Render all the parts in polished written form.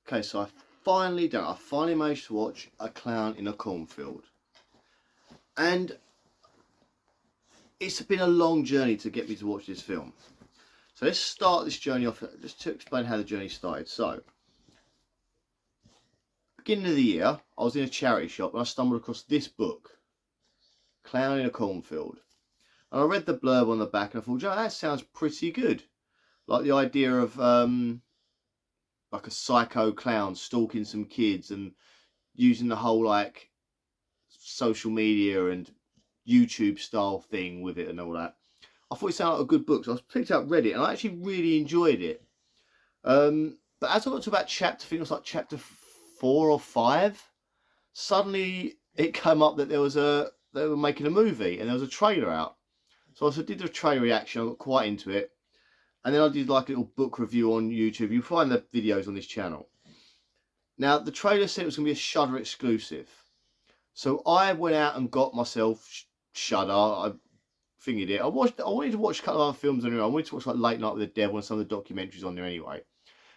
Okay, so I finally managed to watch A Clown in a Cornfield. And it's been a long journey to get me to watch this film. So let's start this journey off, just to explain how the journey started. So, beginning of the year, I was in a charity shop and I stumbled across this book, Clown in a Cornfield. And I read the blurb on the back and I thought, that sounds pretty good. Like the idea of like a psycho clown stalking some kids and using the whole like social media and YouTube style thing with it and all that. I thought it sounded like a good book, so I picked it up, read it, and I actually really enjoyed it. But as I got to about I think it was like chapter 4 or 5, suddenly it came up that they were making a movie and there was a trailer out. So I did the trailer reaction, I got quite into it. And then I did like a little book review on YouTube. You'll find the videos on this channel. Now, the trailer said it was going to be a Shudder exclusive. So I went out and got myself Shudder. I fingered it. I wanted to watch a couple of other films anyway. I wanted to watch like Late Night with the Devil and some of the documentaries on there anyway.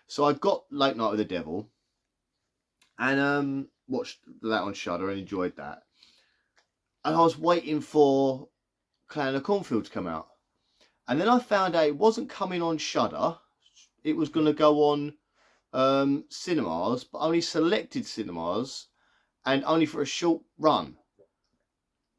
So I got Late Night with the Devil and watched that on Shudder and enjoyed that. And I was waiting for Clown in a Cornfield to come out. And then I found out it wasn't coming on Shudder. It was going to go on cinemas, but only selected cinemas and only for a short run.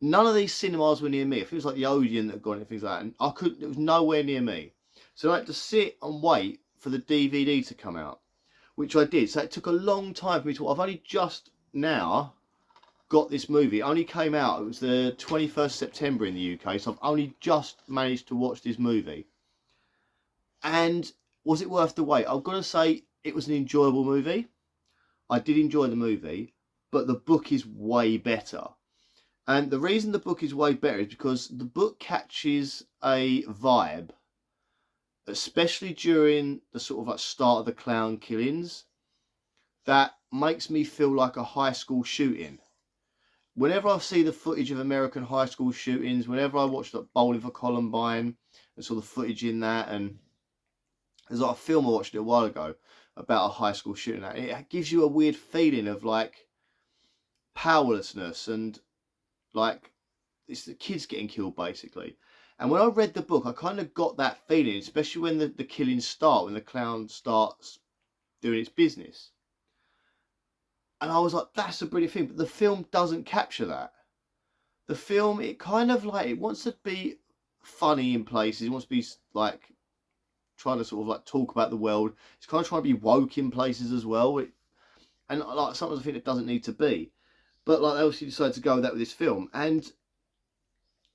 None of these cinemas were near me. It was like the Odeon that had gone and things like that. And it was nowhere near me. So I had to sit and wait for the DVD to come out, which I did. So it took a long time for me to watch. I've only just now got this movie. It only came out, it was the 21st September in the UK, so I've only just managed to watch this movie. And was it worth the wait? I've got to say it was an enjoyable movie. I did enjoy the movie, but the book is way better. And the reason the book is way better is because the book catches a vibe, especially during the sort of like start of the clown killings, that makes me feel like a high school shooting. Whenever I see the footage of American high school shootings, whenever I watch like Bowling for Columbine and saw the footage in that, and there's like a film I watched a while ago about a high school shooting, it gives you a weird feeling of like powerlessness and like it's the kids getting killed basically. And when I read the book, I kind of got that feeling, especially when the killings start, when the clown starts doing its business. And I was like, that's a brilliant thing. But the film doesn't capture that. The film, it kind of like, it wants to be funny in places. It wants to be like, trying to sort of like talk about the world. It's kind of trying to be woke in places as well. And like sometimes I think it doesn't need to be. But like they obviously decided to go with that with this film. And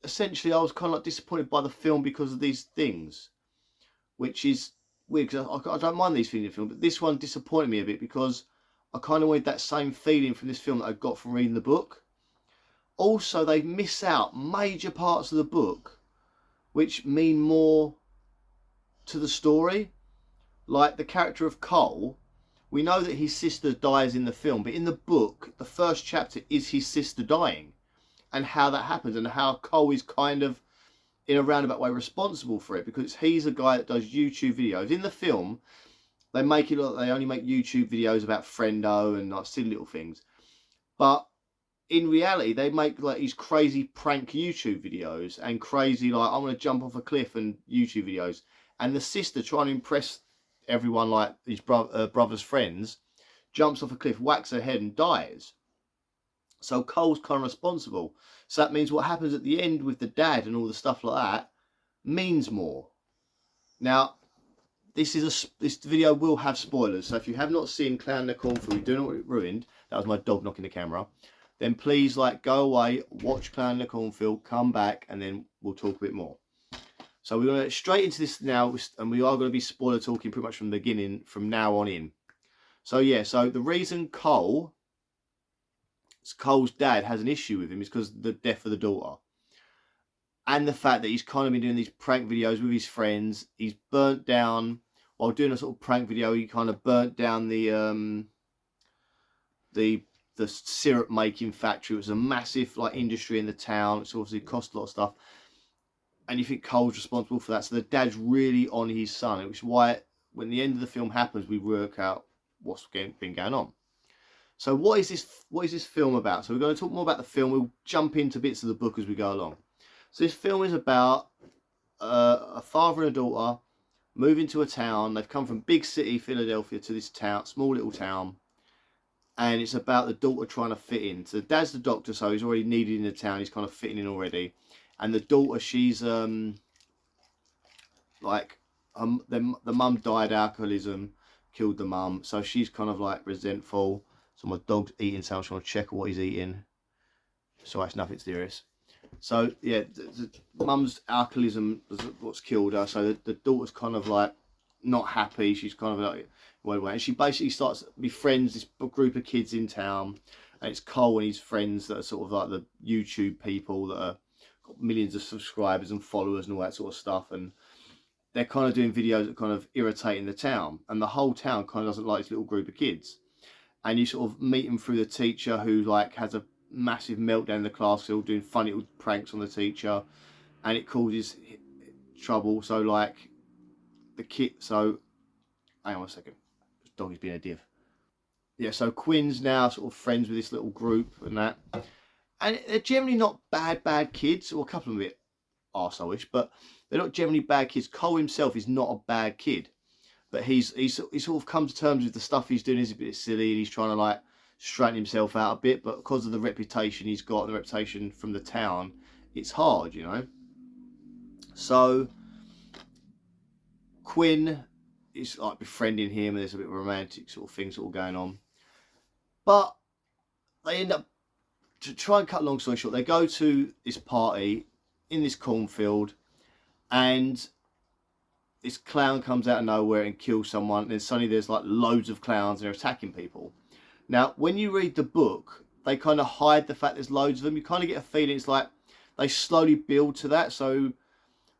essentially I was kind of like disappointed by the film because of these things. Which is weird, because I don't mind these things in the film. But this one disappointed me a bit because I kind of wanted that same feeling from this film that I got from reading the book. Also, they miss out major parts of the book which mean more to the story. Like the character of Cole, we know that his sister dies in the film, but in the book, the first chapter is his sister dying and how that happens and how Cole is kind of, in a roundabout way, responsible for it because he's a guy that does YouTube videos. In the film, they make it look like they only make YouTube videos about friendo and like silly little things. But in reality, they make like these crazy prank YouTube videos and crazy like, I'm going to jump off a cliff and YouTube videos. And the sister trying to impress everyone like his brother's friends, jumps off a cliff, whacks her head and dies. So Cole's kind of responsible. So that means what happens at the end with the dad and all the stuff like that means more. Now, this video will have spoilers, so if you have not seen Clown in the Cornfield, you do not want it ruined. That was my dog knocking the camera. Then please like go away, watch Clown in the Cornfield, come back, and then we'll talk a bit more. So we're going to get straight into this now, and we are going to be spoiler talking pretty much from the beginning, from now on in. So yeah, so the reason Cole's dad has an issue with him is because of the death of the daughter. And the fact that he's kind of been doing these prank videos with his friends. He's burnt down, while doing a sort of prank video, he kind of burnt down the syrup making factory. It was a massive like industry in the town. It's obviously cost a lot of stuff. And you think Cole's responsible for that. So the dad's really on his son, which is why when the end of the film happens, we work out what's been going on. So what is this film about? So we're going to talk more about the film. We'll jump into bits of the book as we go along. So this film is about a father and a daughter moving to a town. They've come from big city Philadelphia to this town, small little town, and it's about the daughter trying to fit in. So the dad's the doctor, so he's already needed in the town. He's kind of fitting in already, and the daughter, she's like the mum died, alcoholism killed the mum, so she's kind of like resentful. So my dog's eating, so I'm trying to check what he's eating. Sorry, it's nothing serious. So yeah, the mum's alcoholism was what's killed her. So the daughter's kind of like not happy. She's kind of like way, and she basically starts to befriends this group of kids in town. And it's Cole and his friends that are sort of like the YouTube people that are got millions of subscribers and followers and all that sort of stuff. And they're kind of doing videos that kind of irritating the town, and the whole town kind of doesn't like this little group of kids. And you sort of meet them through the teacher, who like has a massive meltdown in the class. They're all doing funny little pranks on the teacher, and it causes trouble. So like the kid, so hang on a second, this dog is being a div. Yeah, so Quinn's now sort of friends with this little group and that, and they're generally not bad kids, or a couple of them a bit arsehole-ish, but they're not generally bad kids. Cole himself is not a bad kid, but he's sort of come to terms with the stuff he's doing is a bit silly, and he's trying to like straighten himself out a bit, but because of the reputation he's got, the reputation from the town, it's hard, you know. So Quinn is like befriending him, and there's a bit of a romantic sort of thing sort of going on, but they end up, to try and cut a long story short, they go to this party in this cornfield, and this clown comes out of nowhere and kills someone, and then suddenly there's like loads of clowns and they're attacking people. Now when you read the book, they kind of hide the fact there's loads of them. You kind of get a feeling it's like they slowly build to that. So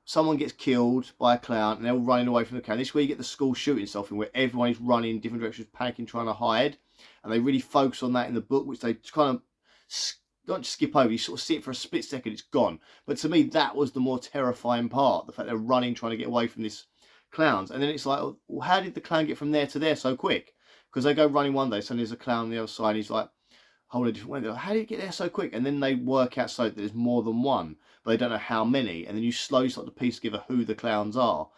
someone gets killed by a clown and they're all running away from the clown. This is where you get the school shooting stuff in, where everyone is running in different directions, panicking, trying to hide, and they really focus on that in the book, which they kind of don't just skip over. You sort of see it for a split second, it's gone. But to me, that was the more terrifying part, the fact they're running, trying to get away from this clowns. And then it's like, well, how did the clown get from there to there so quick? Because they go running one day, so there's a clown on the other side, and he's like holding a different way. They're like, how did he get there so quick? And then they work out so that there's more than one, but they don't know how many. And then you slowly start to piece together who the clowns are.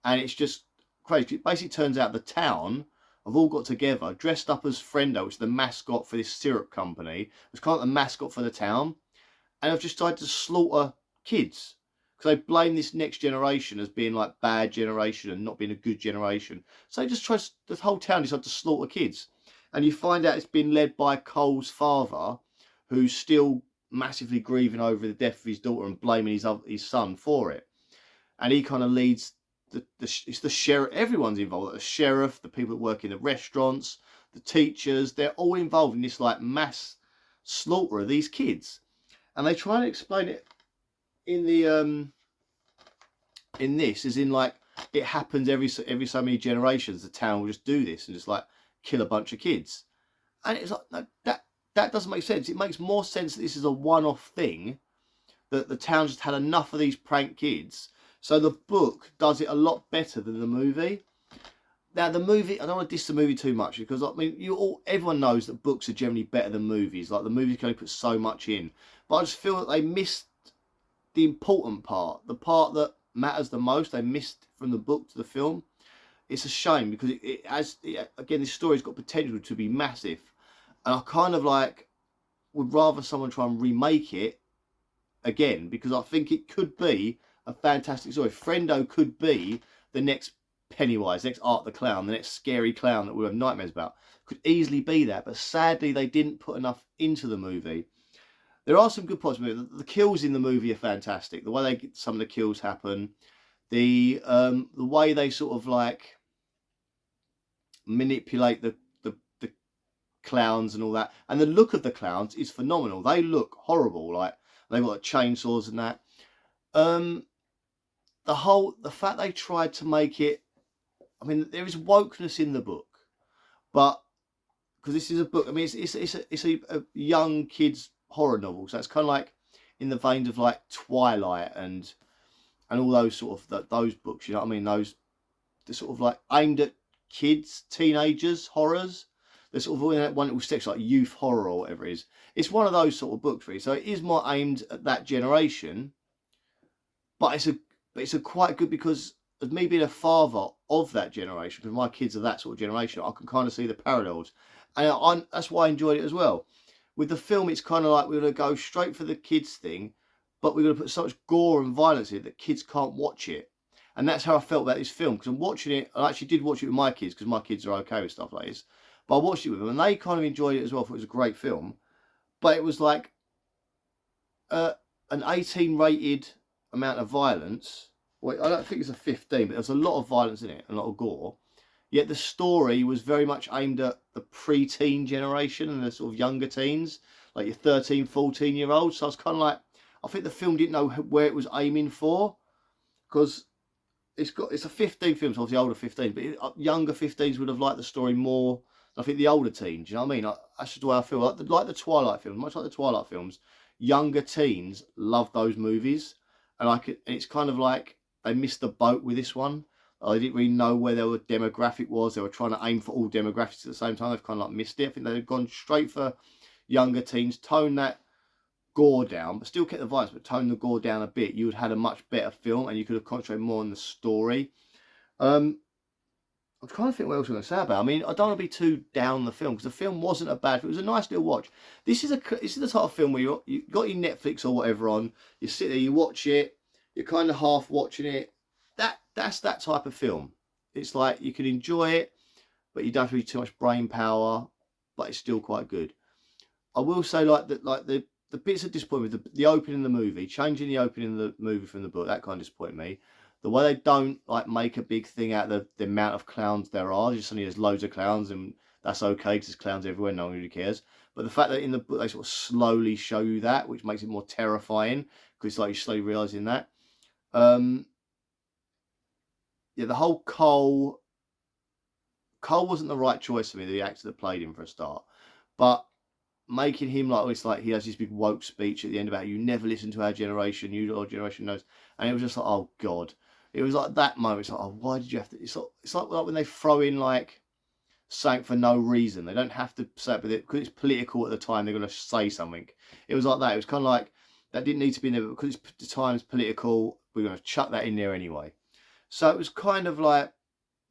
And it's just crazy. It basically turns out the town have all got together, dressed up as Friendo, which is the mascot for this syrup company. It's kind of the mascot for the town. And have just tried to slaughter kids, because they blame this next generation as being like bad generation and not being a good generation. So they just try, the whole town decided to slaughter kids. And you find out it's been led by Cole's father, who's still massively grieving over the death of his daughter and blaming his son for it. And he kind of leads it's the sheriff. Everyone's involved. The sheriff, the people that work in the restaurants, the teachers, they're all involved in this like mass slaughter of these kids. And they try to explain it in the in this, as in like it happens every so many generations. The town will just do this and just like kill a bunch of kids. And it's like, no, that doesn't make sense. It makes more sense that this is a one-off thing, that the town just had enough of these prank kids. So the book does it a lot better than the movie. Now the movie, I don't want to diss the movie too much, because I mean, everyone knows that books are generally better than movies. Like the movies can only put so much in, but I just feel that they missed the important part, the part that matters the most. They missed from the book to the film. It's a shame, because again, this story's got potential to be massive, and I kind of like would rather someone try and remake it again, because I think it could be a fantastic story. Friendo could be the next Pennywise, the next Art the Clown, the next scary clown that we have nightmares about. Could easily be that, but sadly they didn't put enough into the movie. There are some good parts of the movie. The kills in the movie are fantastic. The way some of the kills happen, the way they sort of like manipulate the clowns and all that, and the look of the clowns is phenomenal. They look horrible, like they've got like chainsaws and that. The fact they tried to make it, I mean, there is wokeness in the book, but because this is a book, I mean, it's a young kids horror novel, so it's kind of like in the veins of like Twilight and all those sort of those books, you know what I mean? They're sort of like aimed at kids, teenagers, horrors. There's sort of that one little section like youth horror or whatever it is. It's one of those sort of books, really. So it is more aimed at that generation, but it's a quite good, because as me being a father of that generation, because my kids are that sort of generation, I can kind of see the parallels, and that's why I enjoyed it as well. With the film, it's kind of like we're going to go straight for the kids thing, but we're going to put so much gore and violence in it that kids can't watch it. And that's how I felt about this film, because I'm watching it. I actually did watch it with my kids, because my kids are okay with stuff like this. But I watched it with them, and they kind of enjoyed it as well. Thought it was a great film, but it was like an 18 rated amount of violence. Well, I don't think it's a 15, but there's a lot of violence in it, a lot of gore. Yet the story was very much aimed at the pre-teen generation and the sort of younger teens, like your 13, 14-year-olds. So I was kind of like, I think the film didn't know where it was aiming for, because it's a 15 film, so obviously older 15, but younger 15s would have liked the story more. I think the older teens, you know what I mean? That's just the way I feel. Like the Twilight films, much like the Twilight films, younger teens love those movies, and it's kind of like they missed the boat with this one. They didn't really know where their demographic was. They were trying to aim for all demographics at the same time. They've kind of like missed it. I think they've gone straight for younger teens, tone that gore down, but still kept the violence, but tone the gore down a bit. You would have had a much better film, and you could have concentrated more on the story. I'm trying to think what else I'm going to say about it. I mean, I don't want to be too down the film, because the film wasn't a bad film. It was a nice little watch. This is the type of film where you got your Netflix or whatever on, you sit there, you watch it, you're kind of half watching it. That's that type of film. It's like you can enjoy it, but you don't have to be too much brain power, but it's still quite good. I will say the bits that disappoint me, the opening of the movie, changing the opening of the movie from the book, that kind of disappointed me. The way they don't like make a big thing out of the amount of clowns there are. Just suddenly there's loads of clowns, and that's okay because there's clowns everywhere, no one really cares. But the fact that in the book they sort of slowly show you that, which makes it more terrifying, because it's like you're slowly realising that. Yeah, the whole Cole wasn't the right choice for me, the actor that played him for a start. But making him like, it's like he has this big woke speech at the end about you never listen to our generation, our generation knows. And it was just like, oh God. It was like that moment. It's like, oh, why did you have to? It's like when they throw in like something for no reason. They don't have to say it, but because it's political at the time, they're going to say something. It was like that. It was kind of like that didn't need to be in there, but because the time's political, we're going to chuck that in there anyway. So it was kind of like,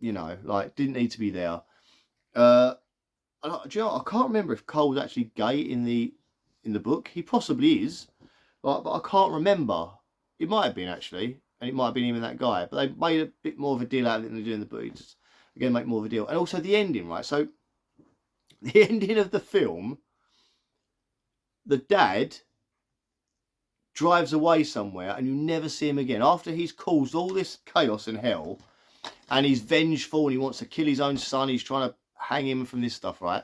you know, like didn't need to be there. Do you know, I can't remember if Cole was actually gay in the book. He possibly is, but I can't remember. It might have been actually. And it might have been even that guy, but they made a bit more of a deal out of it than they do in the book. Just, again, make more of a deal. And also the ending, right? So, the ending of the film, the dad drives away somewhere and you never see him again. After he's caused all this chaos and hell, and he's vengeful and he wants to kill his own son, he's trying to hang him from this stuff, right?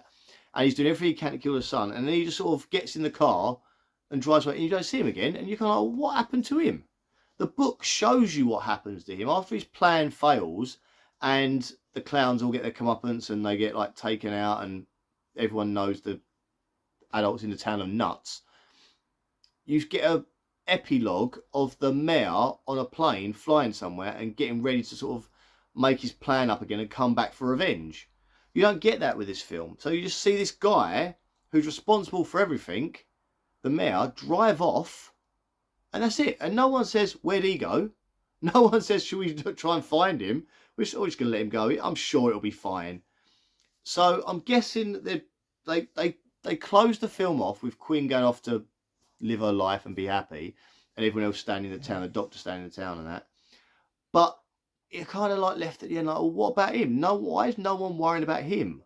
And he's doing everything he can to kill his son. And then he just sort of gets in the car and drives away, and you don't see him again. And you're kind of like, what happened to him? The book shows you what happens to him after his plan fails, and the clowns all get their comeuppance and they get like taken out, and everyone knows the adults in the town are nuts. You get a epilogue of the mayor on a plane flying somewhere and getting ready to sort of make his plan up again and come back for revenge. You don't get that with this film. So you just see this guy who's responsible for everything, the mayor, drive off. And that's it. And no one says, where'd he go? No one says, should we try and find him? We're just going to let him go. I'm sure it'll be fine. So I'm guessing that they closed the film off with Quinn going off to live her life and be happy, and everyone else standing in the town, the doctor standing in the town and that. But it kind of like left at the end like, well, what about him? No, why is no one worrying about him?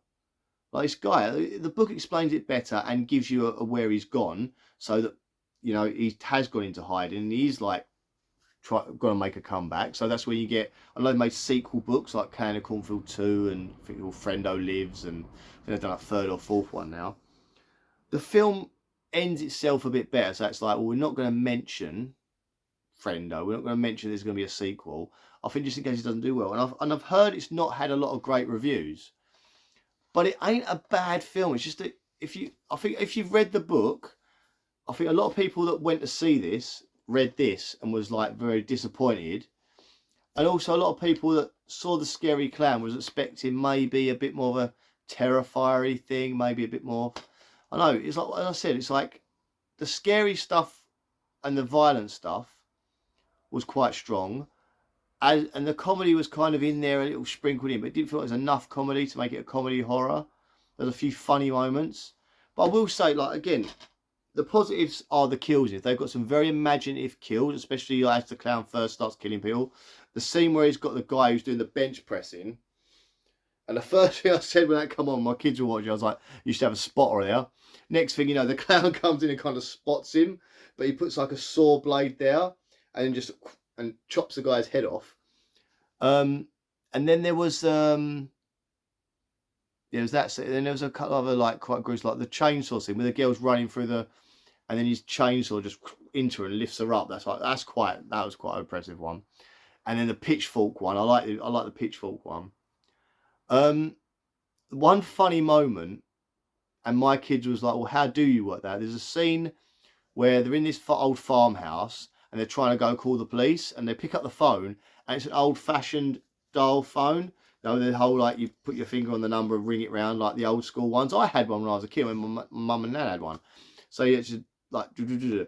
Like this guy, the book explains it better and gives you a where he's gone, so that, you know, he has gone into hiding and he's like going to make a comeback. So that's where you get, I know they made sequel books like Clan of Cornfield 2 and I think Friendo Lives, and I think they've done a third or fourth one now. The film ends itself a bit better. So it's like, well, we're not going to mention Friendo. We're not going to mention there's going to be a sequel. I think just in case it doesn't do well. And I've heard it's not had a lot of great reviews. But it ain't a bad film. It's just that I think if you've read the book, I think a lot of people that went to see this read this and was like very disappointed, and also a lot of people that saw the scary clown was expecting maybe a bit more of a terrifiery thing, maybe a bit more. I know, it's like, as I said, it's like the scary stuff and the violent stuff was quite strong. And the comedy was kind of in there, a little sprinkled in, but it didn't feel like there was enough comedy to make it a comedy horror. There's a few funny moments. But I will say, like, again, the positives are the kills. They've got some very imaginative kills, especially as the clown first starts killing people. The scene where he's got the guy who's doing the bench pressing. And the first thing I said when that come on, my kids were watching, I was like, you should have a spotter there. Next thing you know, the clown comes in and kind of spots him, but he puts like a saw blade there and then just and chops the guy's head off. And then there was that. Then there was a couple of other like quite groups, like the chainsaw scene where the girl's running through the, and then his chainsaw just into her and lifts her up. That was quite an impressive one. And then the pitchfork one, I like the pitchfork one. One funny moment, and my kids was like, well, how do you work that? There's a scene where they're in this old farmhouse and they're trying to go call the police, and they pick up the phone and it's an old-fashioned dial phone. You know, the whole, like, you put your finger on the number and ring it round like the old school ones. I had one when I was a kid, when my mum and dad had one. So you just like with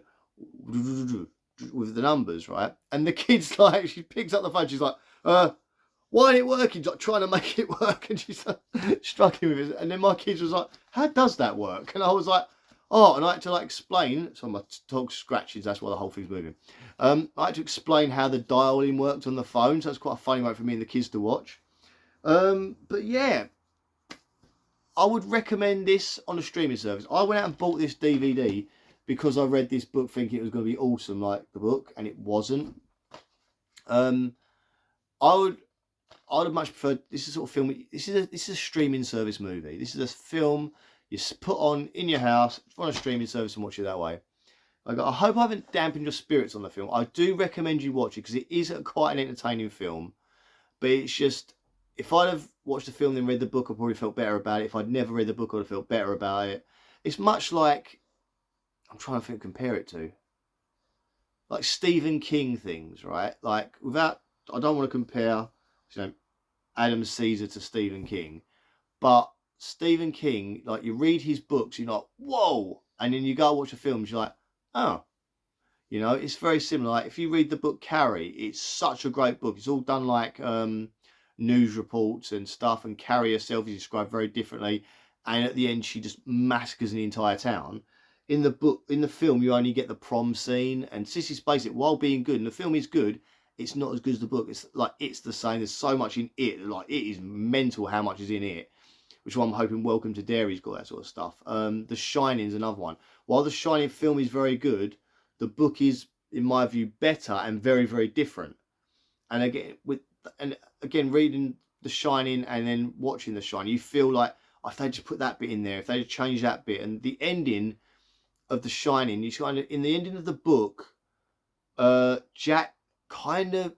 the numbers, right? And the kid's like, she picks up the phone, she's like, why ain't it working? She's like trying to make it work, and she's like, struggling with it. And then my kids was like, how does that work? And I was like, oh, and I had to like explain. So my dog scratches, that's why the whole thing's moving. I had to explain how the dialing worked on the phone. So it's quite a funny moment for me and the kids to watch. But yeah, I would recommend this on a streaming service. I went out and bought this DVD because I read this book thinking it was going to be awesome like the book, and it wasn't. I would have much preferred, this is a sort of film, this is a streaming service movie. This is a film you put on in your house on a streaming service and watch it that way. I hope I haven't dampened your spirits on the film. I do recommend you watch it because it is quite an entertaining film. But it's just, if I'd have watched the film and then read the book, I probably felt better about it. If I'd never read the book, I'd have felt better about it. It's much like, I'm trying to compare it to, like Stephen King things, right? Like, I don't want to compare, Adam Caesar to Stephen King, but Stephen King, like, you read his books, you're like, whoa, and then you go watch the films, you're like, oh, it's very similar. Like, if you read the book Carrie, it's such a great book. It's all done like news reports and stuff, and Carrie herself is described very differently, and at the end she just massacres the entire town. In the film, you only get the prom scene, and Sissy's basic, while being good, and the film is good, it's not as good as the book. It's like, it's the same. There's so much in it. Like, it is mental how much is in it, which one I'm hoping Welcome to Derry's got that sort of stuff. The Shining's another one. While the Shining film is very good, the book is, in my view, better and very, very different. And again, reading The Shining and then watching The Shining, you feel like, oh, if they just put that bit in there, if they just change that bit, and the ending of The Shining, in the ending of the book, Jack kind of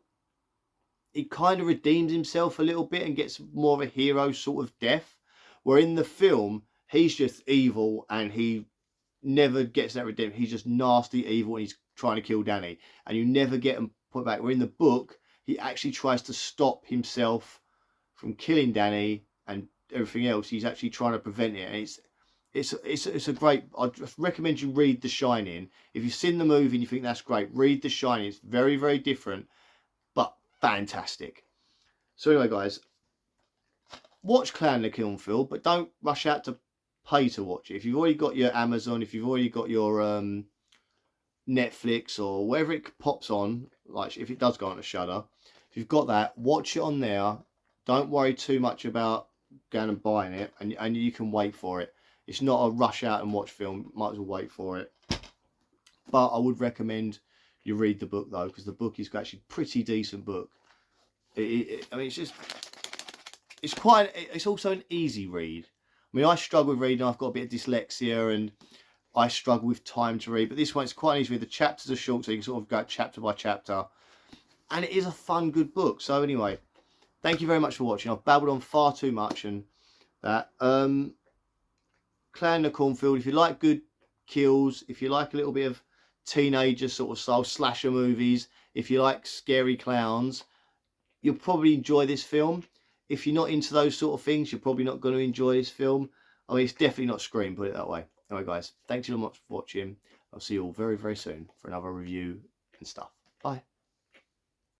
redeems himself a little bit and gets more of a hero sort of death, where in the film he's just evil and he never gets that redemption. He's just nasty evil and he's trying to kill Danny, and you never get him put back. Where in the book he actually tries to stop himself from killing Danny and everything else. He's actually trying to prevent it, and it's a great, I just recommend you read The Shining. If you've seen the movie and you think that's great, read The Shining. It's very, very different, but fantastic. So anyway, guys, watch Clown in the Cornfield, but don't rush out to pay to watch it. If you've already got your Amazon, if you've already got your Netflix or wherever it pops on, like if it does go on a Shudder, if you've got that, watch it on there. Don't worry too much about going and buying it, and you can wait for it. It's not a rush out and watch film. Might as well wait for it. But I would recommend you read the book though, because the book is actually a pretty decent book. I mean, it's also an easy read. I mean, I struggle with reading. I've got a bit of dyslexia and I struggle with time to read. But this one, it's quite easy. The chapters are short, so you can sort of go chapter by chapter. And it is a fun, good book. So anyway, thank you very much for watching. I've babbled on far too much and that. Clown in the Cornfield, if you like good kills, if you like a little bit of teenager sort of style slasher movies, if you like scary clowns, you'll probably enjoy this film. If you're not into those sort of things, you're probably not going to enjoy this film. I mean, it's definitely not Scream, put it that way. Anyway, guys, thanks so much for watching. I'll see you all very, very soon for another review and stuff. Bye.